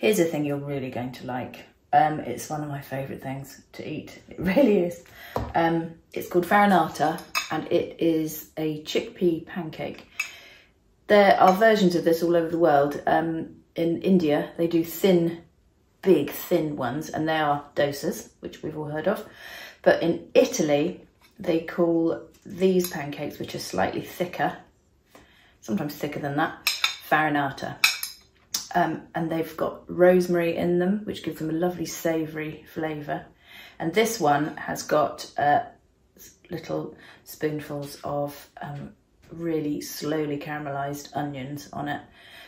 Here's a thing you're really going to like. It's one of my favourite things to eat. It really is. It's called Farinata, and it is a chickpea pancake. There are versions of this all over the world. In India, they do thin, big, thin ones, and they are dosas, which we've all heard of. But in Italy, they call these pancakes, which are slightly thicker, sometimes thicker than that, Farinata. And they've got rosemary in them, which gives them a lovely savoury flavour. And this one has got little spoonfuls of really slowly caramelised onions on it.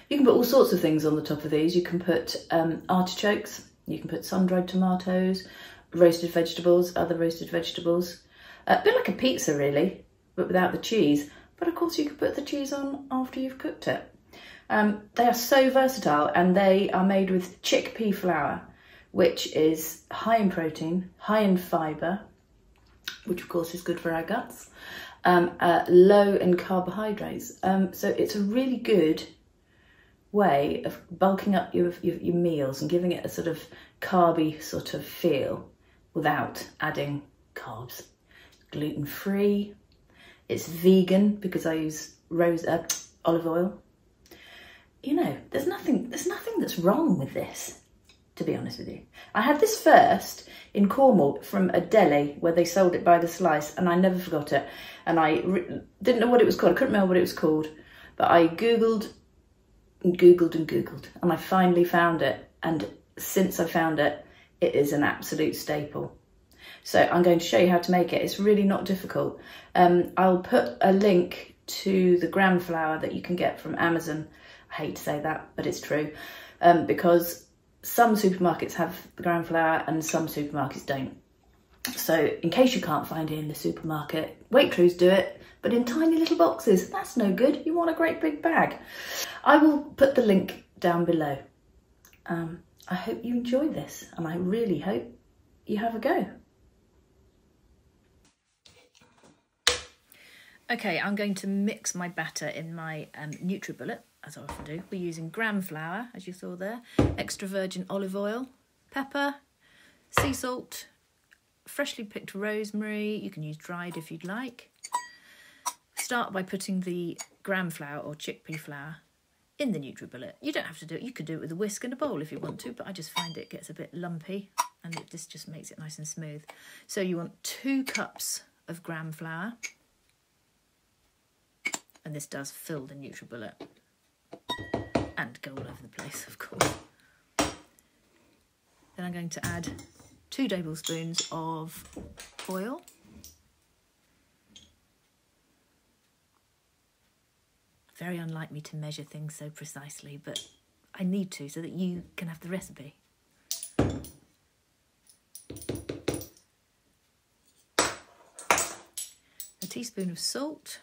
You can put all sorts of things on the top of these. You can put artichokes, you can put sun-dried tomatoes, roasted vegetables, other roasted vegetables. A bit like a pizza really, but without the cheese. But of course you can put the cheese on after you've cooked it. They are so versatile, and they are made with chickpea flour, which is high in protein, high in fibre, which of course is good for our guts, low in carbohydrates. So it's a really good way of bulking up your meals and giving it a sort of carby sort of feel without adding carbs. Gluten-free. It's vegan because I use olive oil. You know, there's nothing that's wrong with this, to be honest with you. I had this first in Cornwall from a deli where they sold it by the slice, and I never forgot it. And I didn't know what it was called. I couldn't remember what it was called, but I Googled and Googled and Googled, and I finally found it. And since I found it, it is an absolute staple. So I'm going to show you how to make it. It's really not difficult. I'll put a link to the gram flour that you can get from Amazon. I hate to say that, but it's true, because some supermarkets have the gram flour and some supermarkets don't. So in case you can't find it in the supermarket, Waitrose do it, but in tiny little boxes. That's no good. You want a great big bag. I will put the link down below. I hope you enjoyed this, and I really hope you have a go. Okay, I'm going to mix my batter in my NutriBullet, as I often do. We're using gram flour, as you saw there, extra virgin olive oil, pepper, sea salt, freshly picked rosemary. You can use dried if you'd like. Start by putting the gram flour or chickpea flour in the NutriBullet. You don't have to do it. You could do it with a whisk and a bowl if you want to, but I just find it gets a bit lumpy, and it just makes it nice and smooth. So you want 2 cups of gram flour. And this does fill the NutriBullet and go all over the place, of course. Then I'm going to add 2 tablespoons of oil. Very unlike me to measure things so precisely, but I need to so that you can have the recipe. A teaspoon of salt.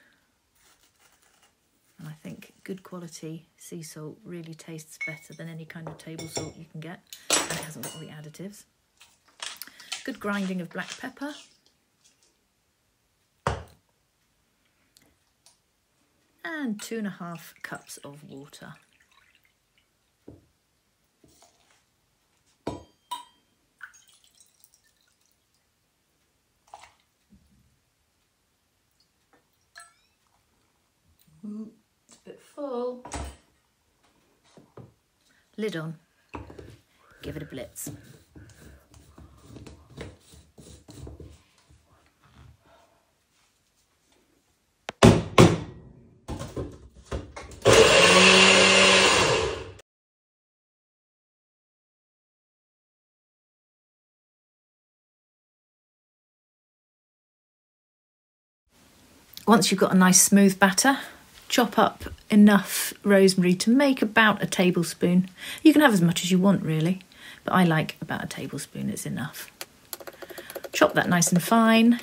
And I think good quality sea salt really tastes better than any kind of table salt you can get, and it hasn't got all the additives. Good grinding of black pepper. And 2.5 cups of water. It's a bit full. Lid on. Give it a blitz. Once you've got a nice smooth batter, chop up enough rosemary to make about a tablespoon. You can have as much as you want really, but I like about a tablespoon, it's enough. Chop that nice and fine.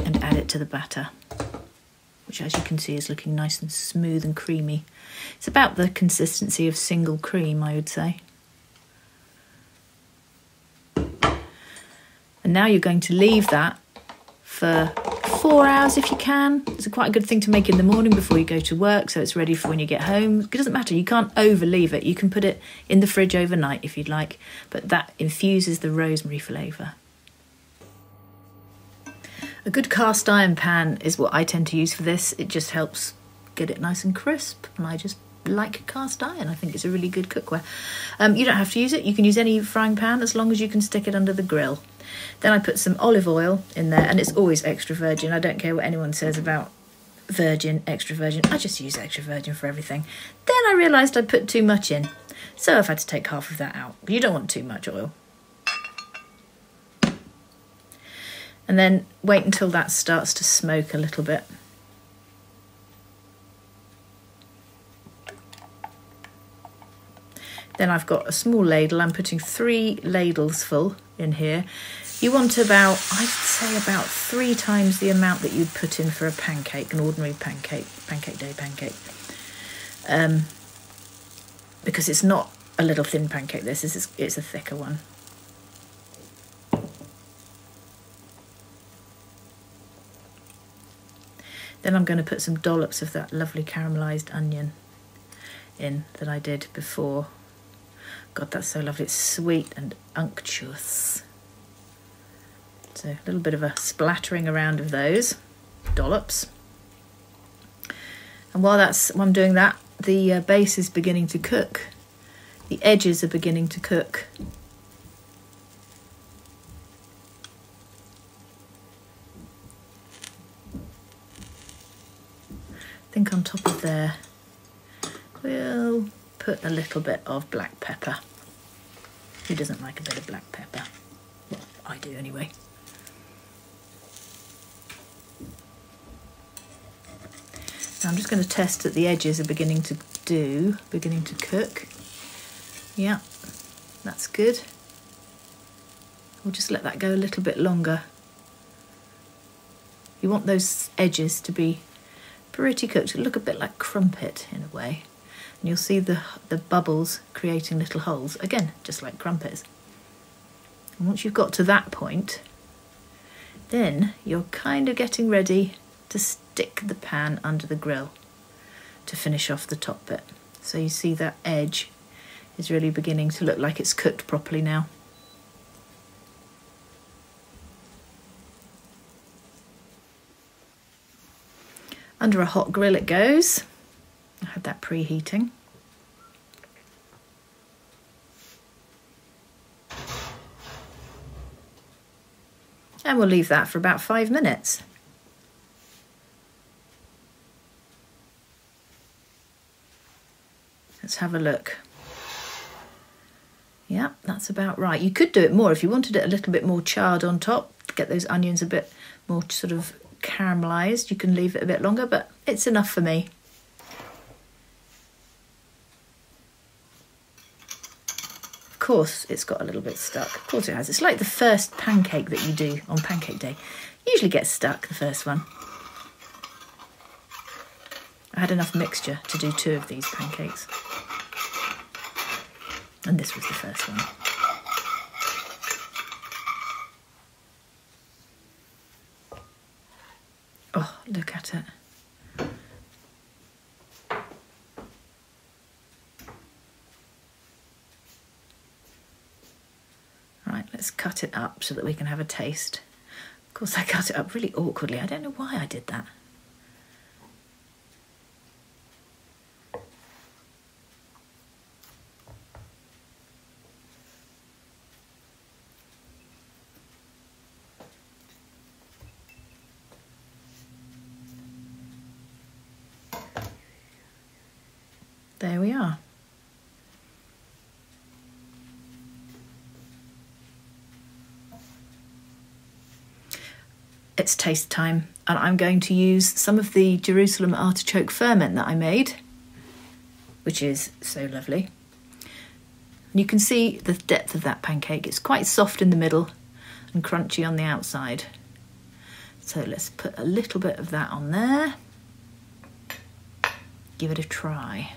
And add it to the batter, which as you can see is looking nice and smooth and creamy. It's about the consistency of single cream, I would say. And now you're going to leave that for 4 hours if you can. It's quite a good thing to make in the morning before you go to work, so it's ready for when you get home. It doesn't matter, you can't over leave it. You can put it in the fridge overnight if you'd like, but that infuses the rosemary flavour. A good cast iron pan is what I tend to use for this. It just helps get it nice and crisp, and I just like cast iron. I think it's a really good cookware. You don't have to use it. You can use any frying pan as long as you can stick it under the grill. Then I put some olive oil in there, and it's always extra virgin. I don't care what anyone says about virgin, extra virgin. I just use extra virgin for everything. Then I realised I'd put too much in, so I've had to take half of that out. You don't want too much oil. And then wait until that starts to smoke a little bit. Then I've got a small ladle. I'm putting 3 ladles full in here. You want about, I'd say about 3 times the amount that you'd put in for a pancake, an ordinary pancake day pancake. Because it's not a little thin pancake, it's a thicker one. Then I'm going to put some dollops of that lovely caramelised onion in that I did before. God, that's so lovely. It's sweet and unctuous. So a little bit of a splattering around of those dollops. And while I'm doing that, the base is beginning to cook. The edges are beginning to cook. I think on top of there, we'll put a little bit of black pepper. Who doesn't like a bit of black pepper? Well, I do anyway. Now I'm just going to test that the edges are beginning to cook. Yeah, that's good. We'll just let that go a little bit longer. You want those edges to be pretty cooked. It'll look a bit like crumpet in a way. And you'll see the bubbles creating little holes. Again, just like crumpets. And once you've got to that point, then you're kind of getting ready to stick the pan under the grill to finish off the top bit. So you see that edge is really beginning to look like it's cooked properly now. Under a hot grill it goes. I had that preheating. And we'll leave that for about 5 minutes. Let's have a look. Yeah, that's about right. You could do it more if you wanted it a little bit more charred on top, to get those onions a bit more sort of caramelised. You can leave it a bit longer, but it's enough for me. Of course, it's got a little bit stuck. Of course it has. It's like the first pancake that you do on pancake day. Usually gets stuck, the first one. I had enough mixture to do 2 of these pancakes. And this was the first one. Oh, look at it. Right, let's cut it up so that we can have a taste. Of course, I cut it up really awkwardly. I don't know why I did that. There we are. It's taste time, and I'm going to use some of the Jerusalem artichoke ferment that I made, which is so lovely. And you can see the depth of that pancake. It's quite soft in the middle and crunchy on the outside. So let's put a little bit of that on there. Give it a try.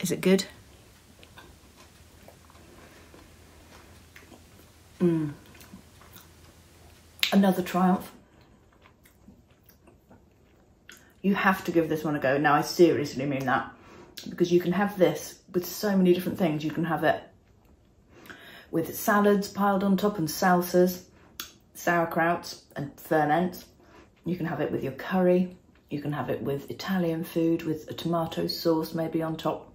Is it good? Another triumph. You have to give this one a go. Now, I seriously mean that, because you can have this with so many different things. You can have it with salads piled on top and salsas, sauerkrauts and ferments. You can have it with your curry. You can have it with Italian food with a tomato sauce maybe on top.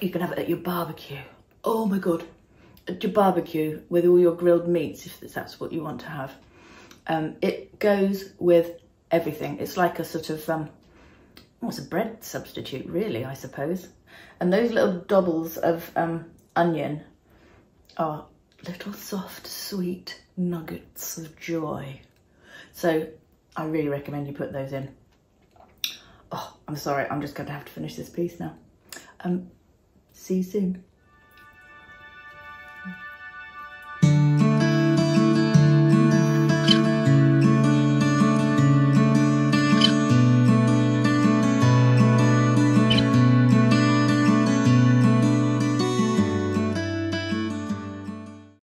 You can have it at your barbecue. Oh my God, at your barbecue with all your grilled meats, if that's what you want to have. It goes with everything. It's like a sort of, it's a bread substitute really, I suppose. And those little doubles of onion are little soft, sweet nuggets of joy. So I really recommend you put those in. Oh, I'm sorry, I'm just going to have to finish this piece now. See you soon.